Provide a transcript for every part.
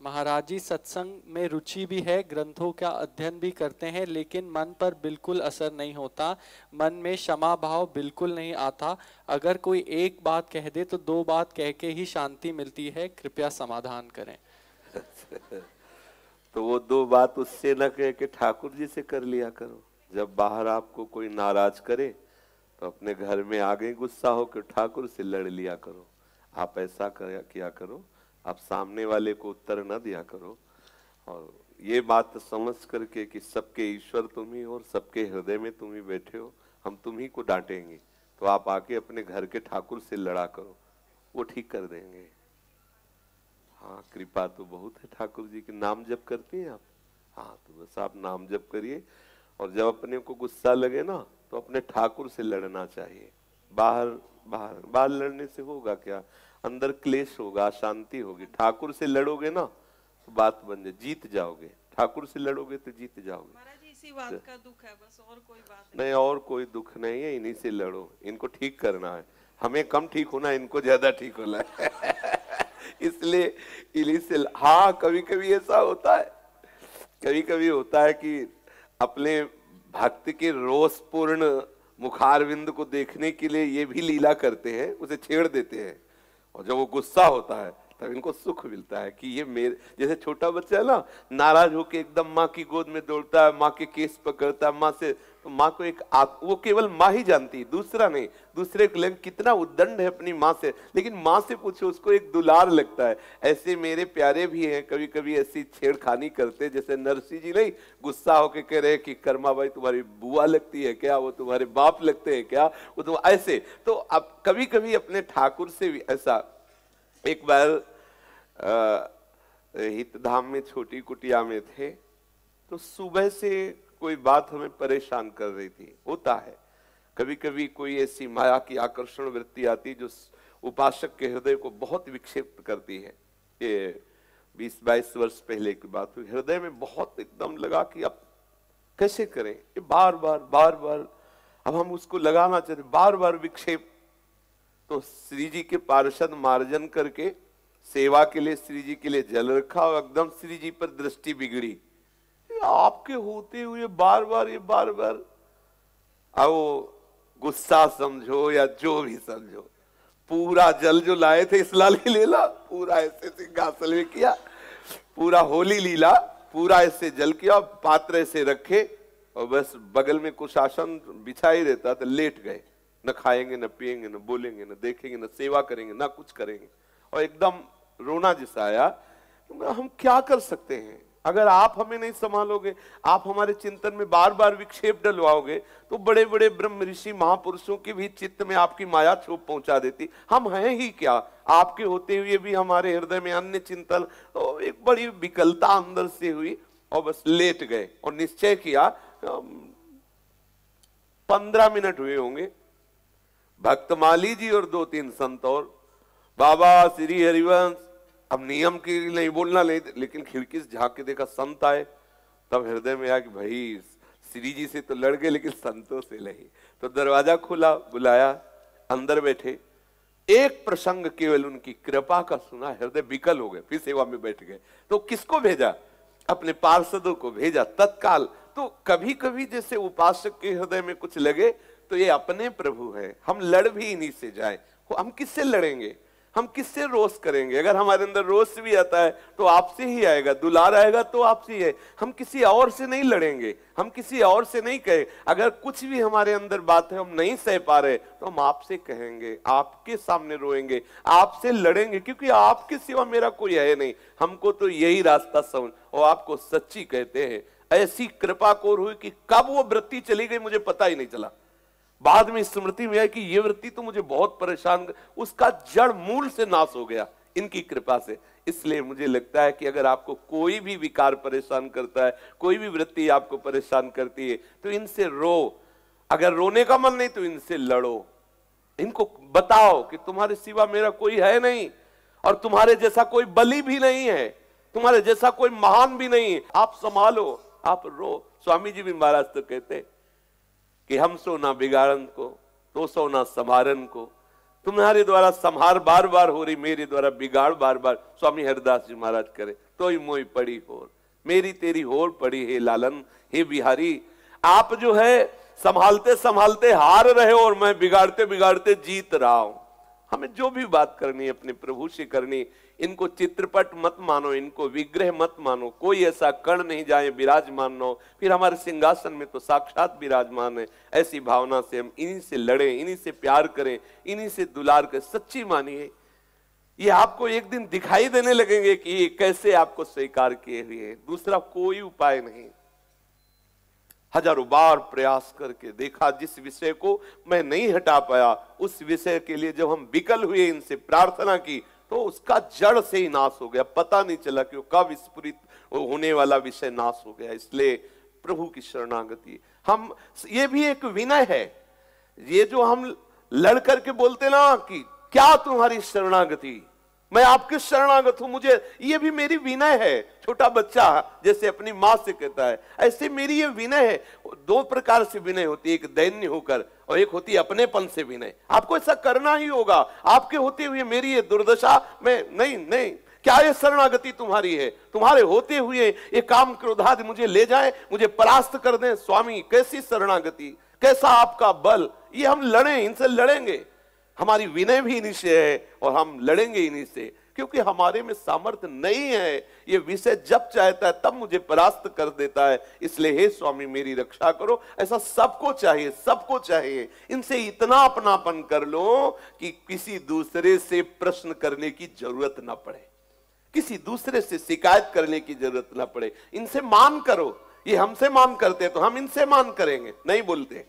महाराज जी, सत्संग में रुचि भी है, ग्रंथों का अध्ययन भी करते हैं, लेकिन मन पर बिल्कुल असर नहीं होता, मन में क्षमा भाव बिल्कुल नहीं आता। अगर कोई एक बात कह दे तो दो बात कह के ही शांति मिलती है, कृपया समाधान करें। तो वो दो बात उससे न कह के ठाकुर जी से कर लिया करो। जब बाहर आपको कोई नाराज करे तो अपने घर में आ गए गुस्सा हो के ठाकुर से लड़ लिया करो। आप ऐसा किया करो, आप सामने वाले को उत्तर न दिया करो, और ये बात समझ करके कि सबके ईश्वर तुम ही हो और सबके हृदय में तुम ही बैठे हो, हम तुम ही को डांटेंगे, तो आप आके अपने घर के ठाकुर से लड़ा करो, वो ठीक कर देंगे। हाँ, कृपा तो बहुत है ठाकुर जी की। नाम जप करती हैं आप? हाँ, तो बस आप नाम जप करिए, और जब अपने को गुस्सा लगे ना तो अपने ठाकुर से लड़ना चाहिए। बाहर बाहर बाहर लड़ने से होगा क्या? अंदर क्लेश होगा, अशांति होगी। ठाकुर से लड़ोगे ना तो बात बन जाए, जीत जाओगे। ठाकुर से लड़ोगे तो जीत जाओगे। महाराज जी, इसी बात का दुख है, बस और कोई बात नहीं, और कोई दुख नहीं है। इन्हीं से लड़ो, इनको ठीक करना है। हमें कम ठीक होना, इनको ज्यादा ठीक होना है। इसलिए इन्हीं से। हाँ, कभी कभी ऐसा होता है, कभी कभी होता है कि अपने भक्त के रोषपूर्ण मुखारविंद को देखने के लिए ये भी लीला करते हैं, उसे छेड़ देते हैं, और जब वो गुस्सा होता है तब इनको सुख मिलता है कि ये मेरे जैसे छोटा बच्चा है ना, नाराज होके एकदम माँ की गोद में दौड़ता है, माँ के केस पकड़ता है, माँ से, तो माँ को एक वो केवल माँ ही जानती है, दूसरा नहीं। दूसरे को कितना उद्दंड है अपनी माँ से, लेकिन माँ से पूछो उसको एक दुलार लगता है। ऐसे मेरे प्यारे भी हैं, कभी कभी ऐसी छेड़खानी करते, जैसे नरसिंह जी नहीं गुस्सा होके कह रहे कि कर्मा भाई तुम्हारी बुआ लगती है क्या, वो तुम्हारे बाप लगते हैं क्या, वो तुम ऐसे। तो अब कभी कभी अपने ठाकुर से भी ऐसा। एक बार हितधाम में छोटी कुटिया में थे, तो सुबह से कोई बात हमें परेशान कर रही थी। होता है कभी कभी कोई ऐसी माया की आकर्षण वृत्ति आती जो उपासक के हृदय को बहुत विक्षेपित करती है। ये 20-22 वर्ष पहले की बात हुई। हृदय में बहुत एकदम लगा कि अब कैसे करें, ये बार बार अब हम उसको लगाना चाहते, बार बार विक्षेप। तो श्री जी के पार्षद मार्जन करके सेवा के लिए श्री जी के लिए जल रखा, और एकदम श्री जी पर दृष्टि बिगड़ी। आपके होते हुए बार बार अब गुस्सा समझो या जो भी समझो, पूरा जल जो लाए थे इस लाली लीला, पूरा ऐसे सिंहासन में किया, पूरा होली लीला, पूरा ऐसे जल किया, पात्र ऐसे रखे, और बस बगल में कुछ आसन बिछा ही रहता, तो लेट गए। न खाएंगे, न पिएंगे, न बोलेंगे, न देखेंगे, न सेवा करेंगे, न कुछ करेंगे। और एकदम रोना जैसा आया। हम क्या कर सकते हैं? अगर आप हमें नहीं संभालोगे, आप हमारे चिंतन में बार बार विक्षेप डलवाओगे, तो बड़े बड़े ब्रह्म ऋषि महापुरुषों के भी चित्त में आपकी माया छोप पहुंचा देती। हम हैं ही क्या? आपके होते हुए भी हमारे हृदय में अन्य चिंतन, तो एक बड़ी विकलता अंदर से हुई, और बस लेट गए और निश्चय किया। 15 मिनट हुए होंगे, भक्तमाली जी और 2-3 संत और बाबा श्री हरिवंश। अब नियम के लिए नहीं बोलना, नहीं, लेकिन खिड़की से झांक के देखा संत आए, तब हृदय में आया कि भाई श्री जी से तो लड़ गए लेकिन संतों से नहीं। तो दरवाजा खुला, बुलाया, अंदर बैठे। एक प्रसंग केवल उनकी कृपा का सुना, हृदय विकल हो गए, फिर सेवा में बैठ गए। तो किसको भेजा? अपने पार्षदों को भेजा तत्काल। तो कभी कभी जैसे उपासक के हृदय में कुछ लगे तो ये अपने प्रभु है, हम लड़ भी इन्हीं से जाए। हम किससे लड़ेंगे? हम किससे रोष करेंगे? अगर हमारे अंदर रोष भी आता है तो आपसे ही आएगा, दुलार आएगा तो आपसे ही है। हम किसी और से नहीं लड़ेंगे, हम किसी और से नहीं कहे। अगर कुछ भी हमारे अंदर बात है हम नहीं सह पा रहे तो हम आपसे कहेंगे, आपके सामने रोएंगे, आपसे लड़ेंगे, क्योंकि आपके सिवा मेरा कोई है नहीं। हमको तो यही रास्ता समझ, और आपको सच्ची कहते हैं। ऐसी कृपा कोर हुई कि कब वो वृत्ति चली गई मुझे पता ही नहीं चला। बाद में स्मृति में आया कि ये वृत्ति तो मुझे बहुत परेशान, उसका जड़ मूल से नाश हो गया इनकी कृपा से। इसलिए मुझे लगता है कि अगर आपको कोई भी विकार परेशान करता है, कोई भी वृत्ति आपको परेशान करती है, तो इनसे रो। अगर रोने का मन नहीं तो इनसे लड़ो, इनको बताओ कि तुम्हारे सिवा मेरा कोई है नहीं, और तुम्हारे जैसा कोई बलि भी नहीं है, तुम्हारे जैसा कोई महान भी नहीं है। आप संभालो, आप रो। स्वामी जी भी महाराज तो कहते कि हम सो ना बिगाड़न को, तो सो ना संभारन को। तुम्हारे द्वारा संहार बार बार हो रही, मेरे द्वारा बिगाड़ बार बार। स्वामी हरिदास जी महाराज करे, तोई मोई पड़ी होर, मेरी तेरी होर पड़ी है लालन। हे बिहारी, आप जो है संभालते संभालते हार रहे हो और मैं बिगाड़ते बिगाड़ते जीत रहा हूं। हमें जो भी बात करनी है अपने प्रभु से करनी। इनको चित्रपट मत मानो, इनको विग्रह मत मानो, कोई ऐसा कण नहीं जाए विराजमान हो, फिर हमारे सिंहासन में तो साक्षात विराजमान है। ऐसी भावना से हम इन्हीं से लड़ें, इन्हीं से प्यार करें, इन्हीं से दुलार करें। सच्ची मानिए, ये आपको एक दिन दिखाई देने लगेंगे कि ये कैसे आपको स्वीकार किए हुए हैं। दूसरा कोई उपाय नहीं। हजारों बार प्रयास करके देखा, जिस विषय को मैं नहीं हटा पाया, उस विषय के लिए जब हम विकल हुए, इनसे प्रार्थना की, तो उसका जड़ से ही नाश हो गया। पता नहीं चला कि वो कब विस्फुरित होने वाला विषय नाश हो गया। इसलिए प्रभु की शरणागति, हम ये भी एक विनय है। ये जो हम लड़ करके बोलते ना कि क्या तुम्हारी शरणागति, मैं आपके शरणागत हूं, मुझे, ये भी मेरी विनय है। छोटा बच्चा जैसे अपनी मां से कहता है, ऐसे मेरी ये विनय है। दो प्रकार से विनय होती है, एक दैन्य होकर और एक होती है अपनेपन से विनय। आपको ऐसा करना ही होगा। आपके होते हुए मेरी ये दुर्दशा, मैं नहीं, क्या ये शरणागति तुम्हारी है? तुम्हारे होते हुए ये काम क्रोधादि मुझे ले जाए, मुझे परास्त कर दें। स्वामी, कैसी शरणागति, कैसा आपका बल। ये हम लड़ें, इनसे लड़ेंगे। हमारी विनय भी इन्हीं से है और हम लड़ेंगे इन्हीं से, क्योंकि हमारे में सामर्थ्य नहीं है। ये विषय जब चाहता है तब मुझे परास्त कर देता है। इसलिए हे स्वामी, मेरी रक्षा करो। ऐसा सबको चाहिए, सबको चाहिए। इनसे इतना अपनापन कर लो कि किसी दूसरे से प्रश्न करने की जरूरत ना पड़े, किसी दूसरे से शिकायत करने की जरूरत ना पड़े। इनसे मान करो। ये हमसे मान करते तो हम इनसे मान करेंगे। नहीं बोलते,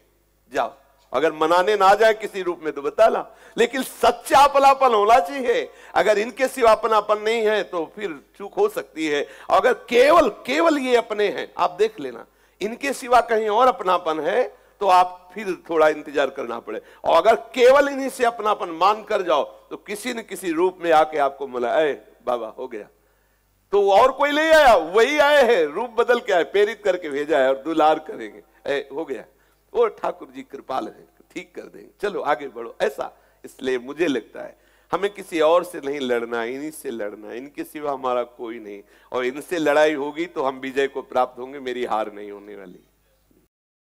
जाओ, अगर मनाने ना जाए किसी रूप में तो बता ला, लेकिन सच्चा अपनापन होना चाहिए। अगर इनके सिवा अपनापन नहीं है तो फिर चूक हो सकती है। अगर केवल ये अपने हैं, आप देख लेना, इनके सिवा कहीं और अपनापन है तो आप फिर थोड़ा इंतजार करना पड़े। और अगर केवल इन्हीं से अपनापन मान कर जाओ तो किसी न किसी रूप में आके आपको मिला, बाबा हो गया, तो और कोई नहीं आया, वही आए हैं, रूप बदल के आए, प्रेरित करके भेजा है और दुलार करेंगे। हो गया, और ठाकुर जी कृपाल है, ठीक कर देंगे, चलो आगे बढ़ो, ऐसा। इसलिए मुझे लगता है हमें किसी और से नहीं लड़ना, इन्हीं से लड़ना। इनके सिवा हमारा कोई नहीं, और इनसे लड़ाई होगी तो हम विजय को प्राप्त होंगे, मेरी हार नहीं होने वाली।